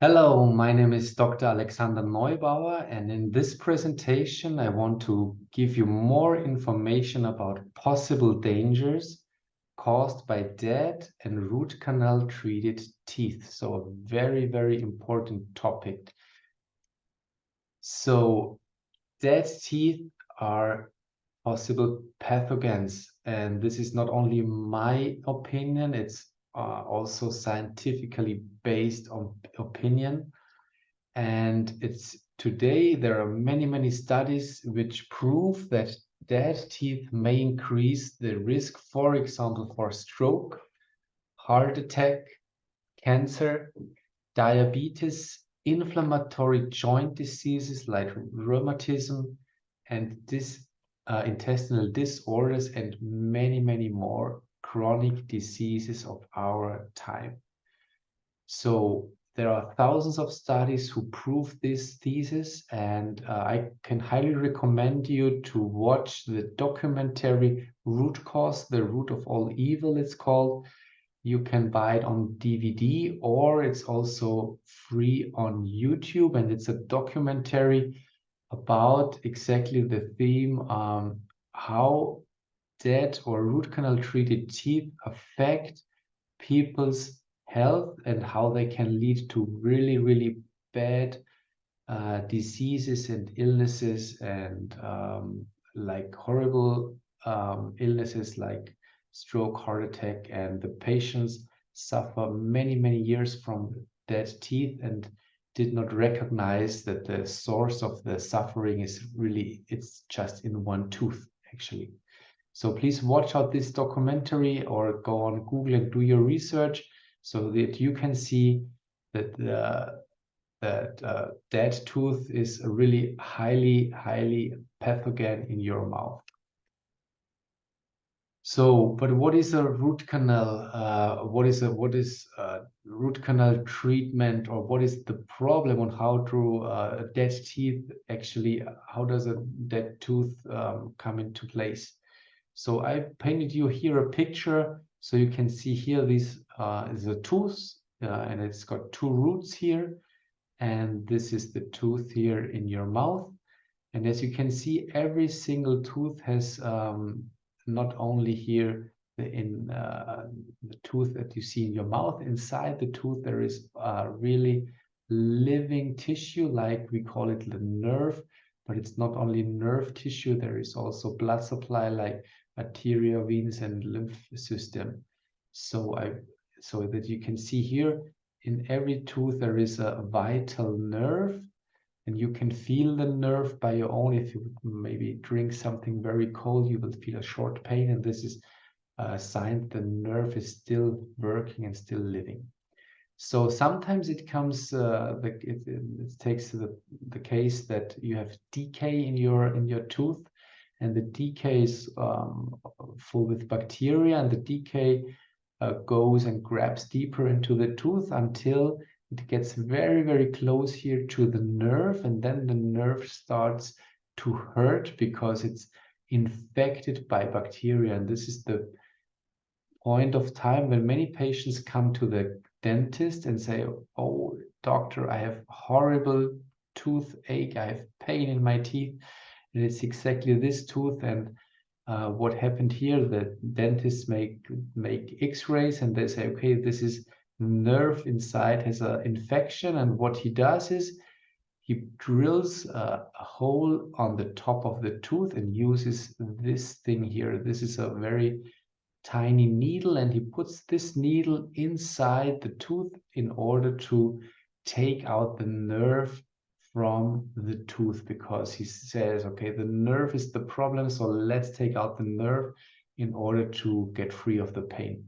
Hello, my name is Dr. Alexander Neubauer, and in this presentation, I want to give you more information about possible dangers caused by dead and root canal treated teeth. So a very, very important topic. So dead teeth are possible pathogens, and this is not only my opinion, it's also scientifically based on opinion. And it's today there are many studies which prove that dead teeth may increase the risk, for example, for stroke, heart attack, cancer, diabetes, inflammatory joint diseases like rheumatism, and intestinal disorders, and many more chronic diseases of our time. So there are thousands of studies who prove this thesis, and I can highly recommend you to watch the documentary Root Cause, the Root of All Evil, it's called. You can buy it on DVD, or it's also free on YouTube, and it's a documentary about exactly the theme, how dead or root canal treated teeth affect people's health and how they can lead to really bad diseases and illnesses, and like horrible illnesses like stroke, heart attack, and the patients suffer many years from dead teeth and did not recognize that the source of the suffering is really, it's just in one tooth actually. So please watch out this documentary or go on Google and do your research so that you can see that dead tooth is a really highly pathogen in your mouth. So, but what is a root canal? What is root canal treatment, or what is the problem on how to dead teeth actually? How does a dead tooth come into place? So I painted you here a picture so you can see here this is a tooth, and it's got two roots here, and this is the tooth here in your mouth. And as you can see, every single tooth has not only here the tooth that you see in your mouth, inside the tooth there is really living tissue, like we call it the nerve, but it's not only nerve tissue, there is also blood supply like arteria, veins, and lymph system. So that you can see here in every tooth there is a vital nerve, and you can feel the nerve by your own. If you maybe drink something very cold, you will feel a short pain, and this is a sign the nerve is still working and still living. So sometimes it comes, it takes the case that you have decay in your tooth, and the decay is full with bacteria, and the decay goes and grabs deeper into the tooth until it gets very close here to the nerve, and then the nerve starts to hurt because it's infected by bacteria. And this is the point of time when many patients come to the dentist and say, "Oh, doctor, I have horrible toothache, I have pain in my teeth, and it's exactly this tooth." And what happened here, the dentists make x-rays, and they say, okay, this is nerve inside has an infection, and what he does is he drills a hole on the top of the tooth and uses this thing here. This is a very tiny needle, and he puts this needle inside the tooth in order to take out the nerve from the tooth, because he says, okay, the nerve is the problem, so let's take out the nerve in order to get free of the pain.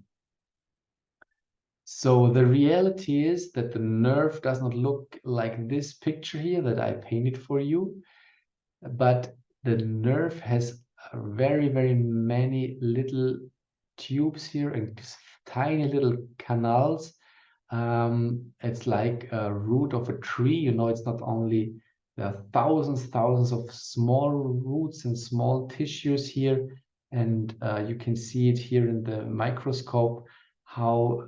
So the reality is that the nerve does not look like this picture here that I painted for you, but the nerve has very many little tubes here and tiny little canals. It's like a root of a tree. You know, it's not only there are thousands of small roots and small tissues here, and you can see it here in the microscope, how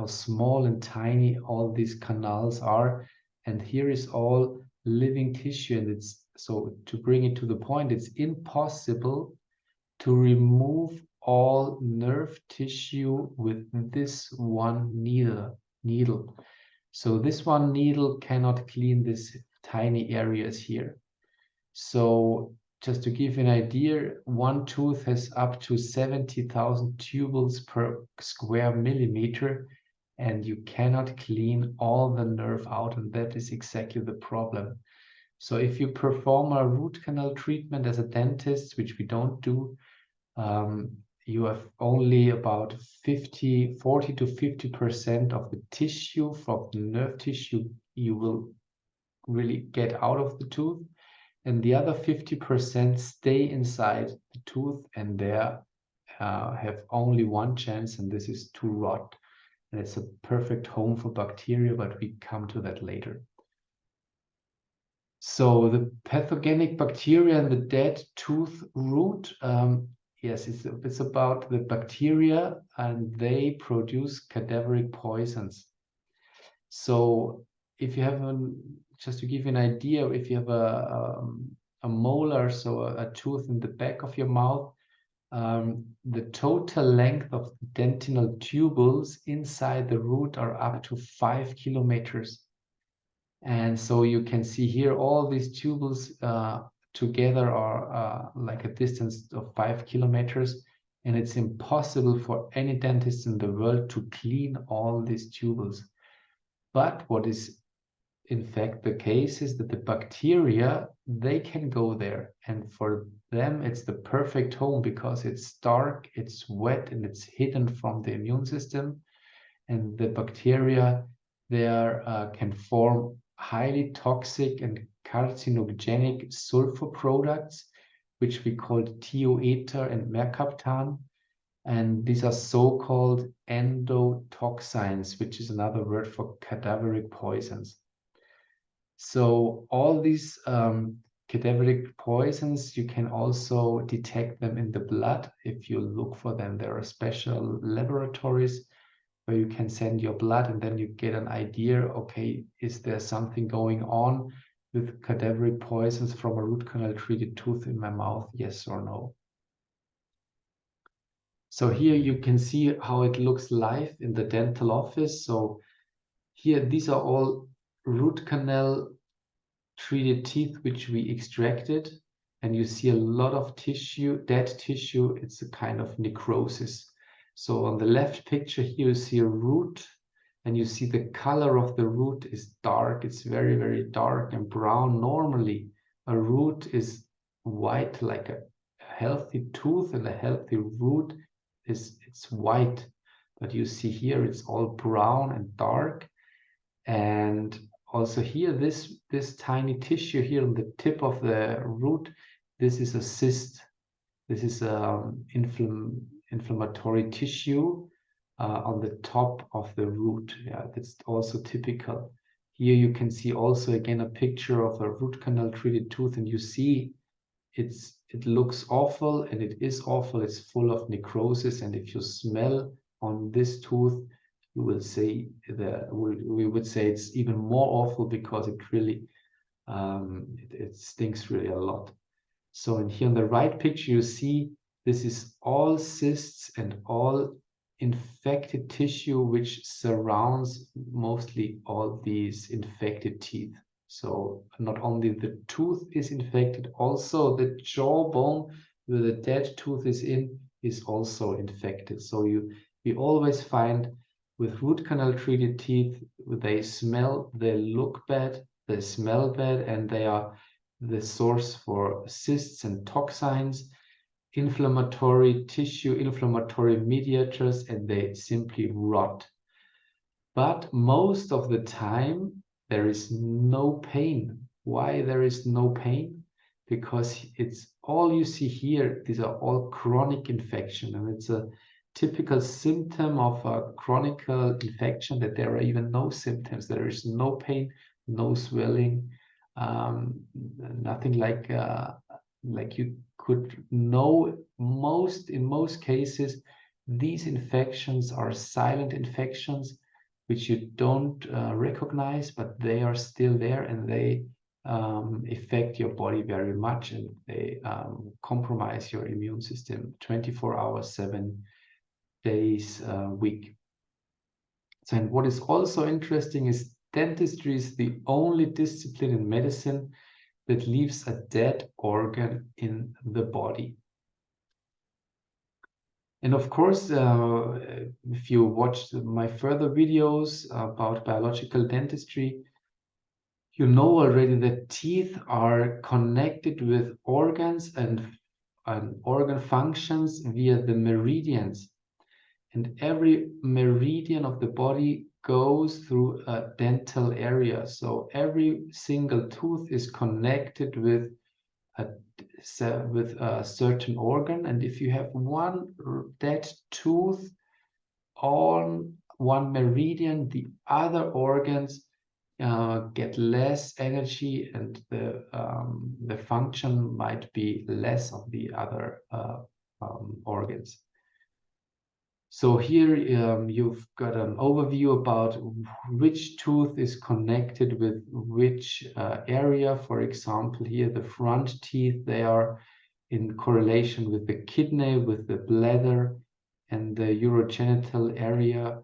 small and tiny all these canals are. And here is all living tissue, and it's so, to bring it to the point, it's impossible to remove all nerve tissue with this one needle. So this one needle cannot clean these tiny areas here. So just to give you an idea, one tooth has up to 70,000 tubules per square millimeter, and you cannot clean all the nerve out, and that is exactly the problem. So if you perform a root canal treatment as a dentist, which we don't do, you have only about 40 to 50% of the tissue, from the nerve tissue, you will really get out of the tooth, and the other 50% stay inside the tooth, and there have only one chance, and this is to rot. And it's a perfect home for bacteria, but we come to that later. So the pathogenic bacteria in the dead tooth root, yes, it's about the bacteria, and they produce cadaveric poisons. So if you have just to give you an idea, if you have a molar, so a tooth in the back of your mouth, the total length of dentinal tubules inside the root are up to 5 kilometers. And so you can see here all these tubules together are like a distance of 5 kilometers. And it's impossible for any dentist in the world to clean all these tubules. But what is in fact the case is that the bacteria, they can go there. And for them, it's the perfect home because it's dark, it's wet, and it's hidden from the immune system. And the bacteria there can form highly toxic and carcinogenic sulfur products, which we call thioether and mercaptan. And these are so-called endotoxins, which is another word for cadaveric poisons. So all these cadaveric poisons, you can also detect them in the blood if you look for them. There are special laboratories where you can send your blood, and then you get an idea, okay, is there something going on with cadaveric poisons from a root canal treated tooth in my mouth, yes or no? So here you can see how it looks live in the dental office. So here, these are all root canal treated teeth which we extracted, and you see a lot of tissue, dead tissue. It's a kind of necrosis. So on the left picture here, you see a root, and you see the color of the root is dark. It's very, very dark and brown. Normally, a root is white, like a healthy tooth, and a healthy root it's white. But you see here, it's all brown and dark. And also here, this tiny tissue here on the tip of the root, this is a cyst. This is inflammatory tissue on the top of the root. Yeah, that's also typical. Here you can see also again a picture of a root canal treated tooth, and you see it looks awful, and it is awful. It's full of necrosis, and if you smell on this tooth, you will say we would say it's even more awful because it really it stinks really a lot. So in here on the right picture, you see this is all cysts and all infected tissue which surrounds mostly all these infected teeth. So not only the tooth is infected, also the jawbone where the dead tooth is in is also infected. So we always find with root canal treated teeth, they smell, they look bad, they smell bad, and they are the source for cysts and toxins, inflammatory tissue, inflammatory mediators, and they simply rot. But most of the time, there is no pain. Why there is no pain? Because it's all you see here, these are all chronic infection, and it's a typical symptom of a chronic infection that there are even no symptoms. There is no pain, no swelling, nothing like you could know. In most cases, These infections are silent infections which you don't recognize, but they are still there, and they affect your body very much, and they compromise your immune system 24 hours, 7 days a week. So, and what is also interesting is dentistry is the only discipline in medicine that leaves a dead organ in the body. And of course, if you watched my further videos about biological dentistry, you know already that teeth are connected with organs and organ functions via the meridians. And every meridian of the body goes through a dental area. So every single tooth is connected with a certain organ. And if you have one dead tooth on one meridian, the other organs get less energy, and the function might be less of the other organs. So here you've got an overview about which tooth is connected with which area. For example, here the front teeth, they are in correlation with the kidney, with the bladder, and the urogenital area.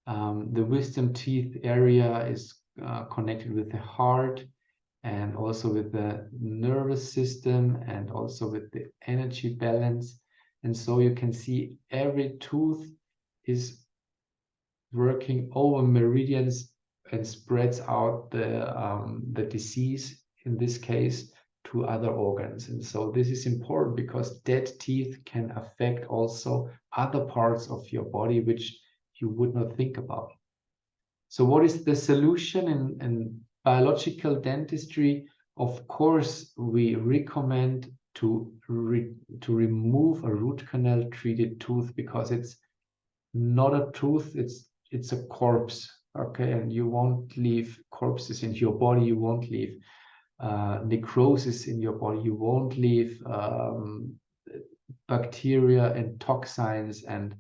The wisdom teeth area is connected with the heart, and also with the nervous system, and also with the energy balance. And so you can see every tooth is working over meridians and spreads out the disease, in this case, to other organs. And so this is important because dead teeth can affect also other parts of your body which you would not think about. So what is the solution in biological dentistry? Of course, we recommend to remove a root canal treated tooth, because it's not a tooth, it's a corpse. Okay, and you won't leave corpses in your body, you won't leave necrosis in your body, you won't leave bacteria and toxins and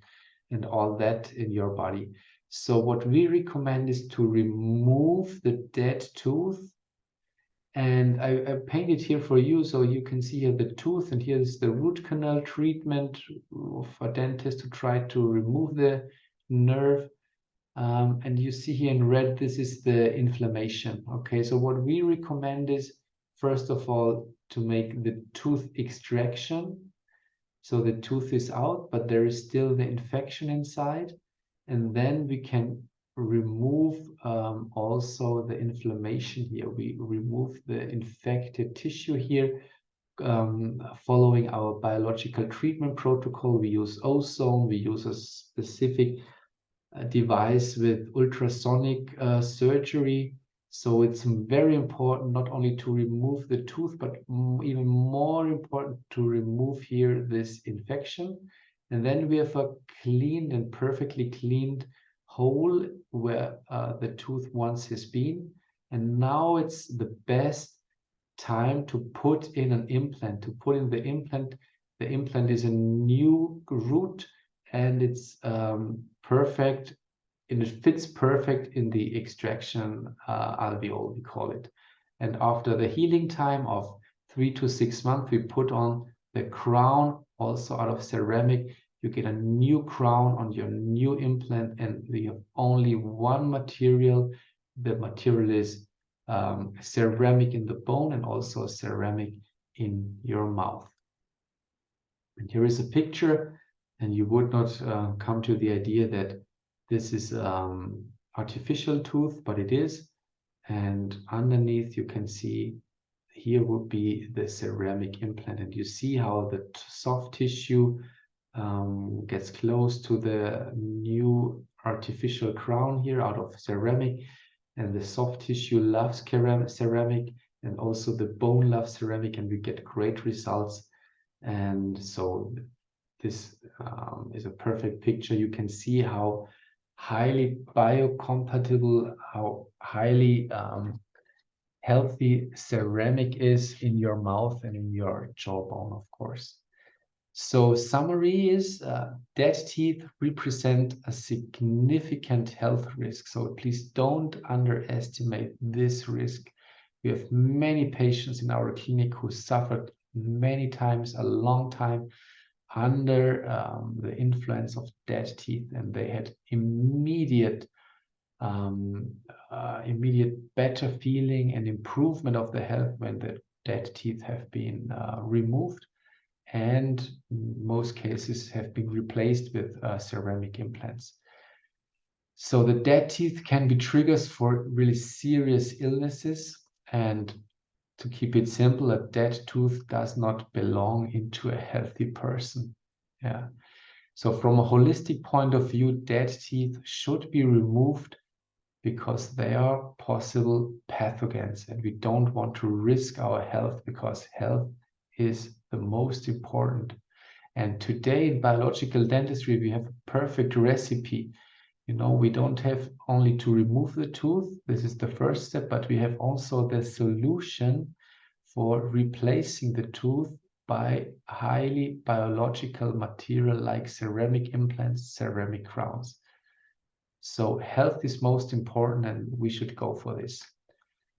all that in your body. So what we recommend is to remove the dead tooth. And I painted here for you, so you can see here the tooth, and here is the root canal treatment of a dentist to try to remove the nerve. And you see here in red, this is the inflammation. Okay, so what we recommend is, first of all, to make the tooth extraction. So the tooth is out, but there is still the infection inside. And then we can remove also the inflammation here. We remove the infected tissue here. Following our biological treatment protocol, we use ozone, we use a specific device with ultrasonic surgery. So it's very important not only to remove the tooth, but even more important to remove here this infection. And then we have a cleaned and perfectly cleaned hole where the tooth once has been. And now it's the best time to put in an implant, to put in the implant. The implant is a new root, and it's perfect, and it fits perfect in the extraction alveole, we call it. And after the healing time of 3 to 6 months, we put on the crown, also out of ceramic. You get a new crown on your new implant, and we have only one material. The material is ceramic in the bone, and also ceramic in your mouth. And here is a picture, and you would not come to the idea that this is artificial tooth, but it is. And underneath you can see here would be the ceramic implant, and you see how the soft tissue gets close to the new artificial crown here out of ceramic, and the soft tissue loves ceramic, and also the bone loves ceramic, and we get great results. And so this is a perfect picture. You can see how highly biocompatible, how highly healthy ceramic is in your mouth and in your jawbone, of course. So summary is dead teeth represent a significant health risk. So please don't underestimate this risk. We have many patients in our clinic who suffered many times, a long time, under the influence of dead teeth, and they had immediate better feeling and improvement of the health when the dead teeth have been removed, and in most cases have been replaced with ceramic implants. So the dead teeth can be triggers for really serious illnesses, and to keep it simple, a dead tooth does not belong into a healthy person. Yeah. So from a holistic point of view, dead teeth should be removed because they are possible pathogens, and we don't want to risk our health, because health is the most important. And today in biological dentistry, we have a perfect recipe. You know, we don't have only to remove the tooth. This is the first step, but we have also the solution for replacing the tooth by highly biological material like ceramic implants, ceramic crowns. So health is most important, and we should go for this.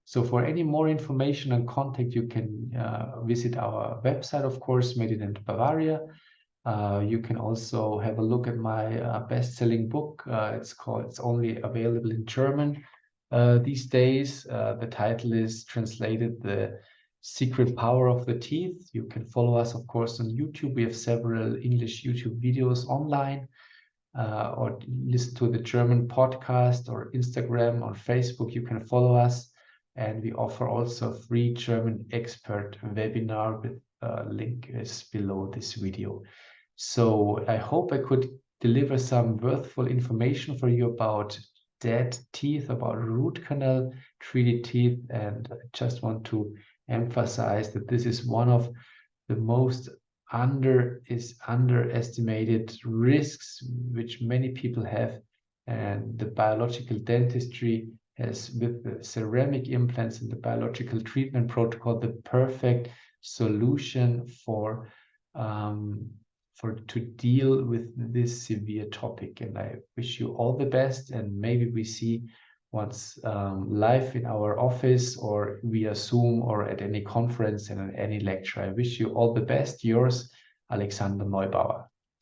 So for any more information and contact, you can visit our website, of course, Made in Bavaria. You can also have a look at my best-selling book. It's only available in German these days. The title is translated The Secret Power of the Teeth. You can follow us, of course, on YouTube. We have several English YouTube videos online, or listen to the German podcast or Instagram or Facebook. You can follow us. And we offer also a free German expert webinar with link is below this video. So I hope I could deliver some worthwhile information for you about dead teeth, about root canal treated teeth. And I just want to emphasize that this is one of the most underestimated risks which many people have. And the biological dentistry has, with the ceramic implants and the biological treatment protocol, the perfect solution for to deal with this severe topic. And I wish you all the best, and maybe we see once live in our office or via Zoom or at any conference and at any lecture. I wish you all the best. Yours, Alexander Neubauer.